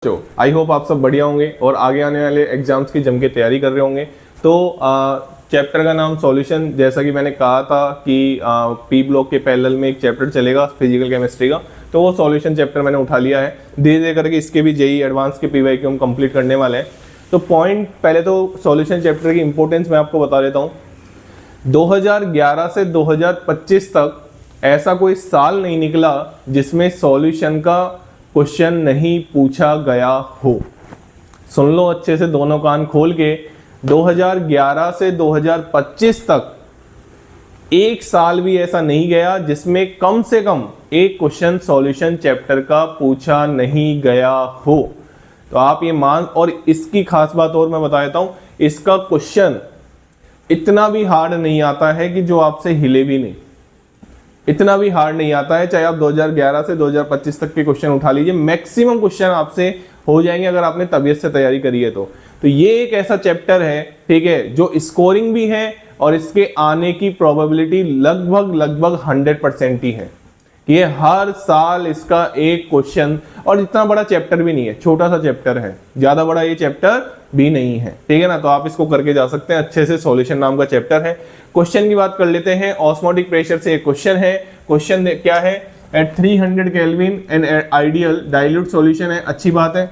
I hope आप सब बढ़िया होंगे और आगे आने वाले एग्जाम्स की जम के तैयारी कर रहे होंगे। तो चैप्टर का नाम सॉल्यूशन, जैसा कि मैंने कहा था कि पी ब्लॉक के पैरेलल में एक चैप्टर चलेगा फिजिकल केमिस्ट्री का, तो वो सॉल्यूशन चैप्टर मैंने उठा लिया है। धीरे धीरे करके इसके भी जेई एडवांस के PYQ हम कंप्लीट करने वाले हैं। तो पॉइंट पहले तो सॉल्यूशन चैप्टर की इंपॉर्टेंस मैं आपको बता देता हूँ। 2011 से 2025 तक ऐसा कोई साल नहीं निकला जिसमें सॉल्यूशन का क्वेश्चन नहीं पूछा गया हो। सुन लो अच्छे से, दोनों कान खोल के। 2011 से 2025 तक एक साल भी ऐसा नहीं गया जिसमें कम से कम एक क्वेश्चन सॉल्यूशन चैप्टर का पूछा नहीं गया हो। तो आप ये मान, और इसकी खास बात और मैं बता देता हूं, इसका क्वेश्चन इतना भी हार्ड नहीं आता है कि जो आपसे हिले भी नहीं। इतना भी हार्ड नहीं आता है, चाहे आप 2011 से 2025 तक के क्वेश्चन उठा लीजिए, मैक्सिमम क्वेश्चन आपसे हो जाएंगे अगर आपने तबीयत से तैयारी करी है तो ये एक ऐसा चैप्टर है, ठीक है, जो स्कोरिंग भी है और इसके आने की प्रोबेबिलिटी लगभग 100% ही है कि ये हर साल इसका एक क्वेश्चन। और इतना बड़ा चैप्टर भी नहीं है, छोटा सा चैप्टर है, ज्यादा बड़ा ये चैप्टर भी नहीं है, ठीक है ना। तो आप इसको करके जा सकते हैं अच्छे से। सॉल्यूशन नाम का चैप्टर है। क्वेश्चन की बात कर लेते हैं। ऑस्मोटिक प्रेशर से एक क्वेश्चन है। क्वेश्चन क्या है? At 300 kelvin an ideal dilute solution है। अच्छी बात है।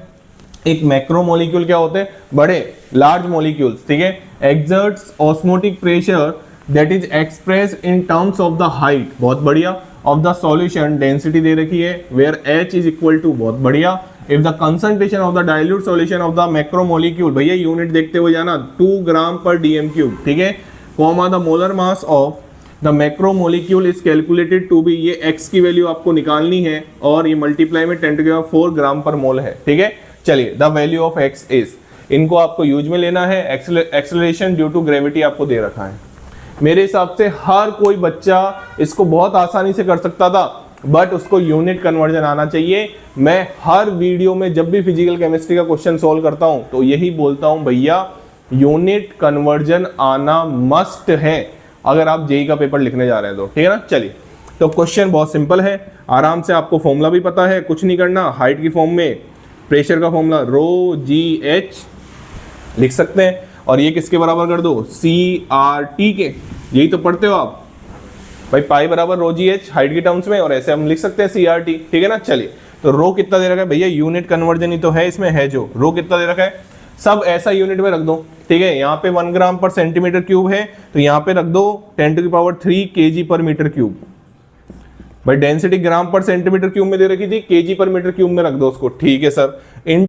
एक मैक्रोमोलिक्यूल क्या होते हैं? बड़े लार्ज मॉलिक्यूल्स, ठीक है। Exerts osmotic pressure that is express in terms of the height, बहुत बढ़िया, ऑफ द सॉल्यूशन, डेंसिटी दे रखी है, where H is equal to, बहुत बढ़िया, if the concentration of the dilute solution of the macromolecule, भैया यूनिट देखते हुए जाना, 2 ग्राम पर dm3, ठीक है, comma the molar mass of the macromolecule is calculated to be, ये x की वैल्यू आपको निकालनी है और ये मल्टीप्लाई में 10⁴ ग्राम पर मोल है, ठीक है। चलिए, the value of x is, इनको आपको यूज में लेना है। एक्सेलरेशन ड्यू टू ग्रेविटी आपको दे रखा है। मेरे हिसाब से हर कोई बच्चा इसको बहुत आसानी से कर सकता था, बट उसको यूनिट कन्वर्जन आना चाहिए। मैं हर वीडियो में जब भी फिजिकल केमिस्ट्री का क्वेश्चन सॉल्व करता हूं तो यही बोलता हूं, भैया यूनिट कन्वर्जन आना मस्ट है अगर आप जेई का पेपर लिखने जा रहे हैं तो, ठीक है ना। चलिए, तो क्वेश्चन बहुत सिंपल है, आराम से आपको फॉर्मूला भी पता है, कुछ नहीं करना। हाइट की फॉर्म में प्रेशर का फॉर्मूला ρgh लिख सकते हैं, और ये किसके बराबर कर दो? CRT के। यही तो पढ़ते हो आप भाई, पाई बराबर ρgh हाइट की टर्म्स में, और ऐसे हम लिख सकते हैं CRT, ठीक है ना। चलिए, तो रो कितना दे रखा है भैया? यूनिट कन्वर्जन ही तो है इसमें, है जो रो कितना दे रखा है, सब ऐसा यूनिट में रख दो, ठीक है। यहाँ पे 1 ग्राम पर सेंटीमीटर क्यूब है, तो यहाँ पे रख दो 10⁻³ kg पर मीटर क्यूब। भाई डेंसिटी ग्राम पर सेंटीमीटर क्यूब में दे रखी थी, kg पर मीटर क्यूब में रख दो उसको, ठीक है सर। इन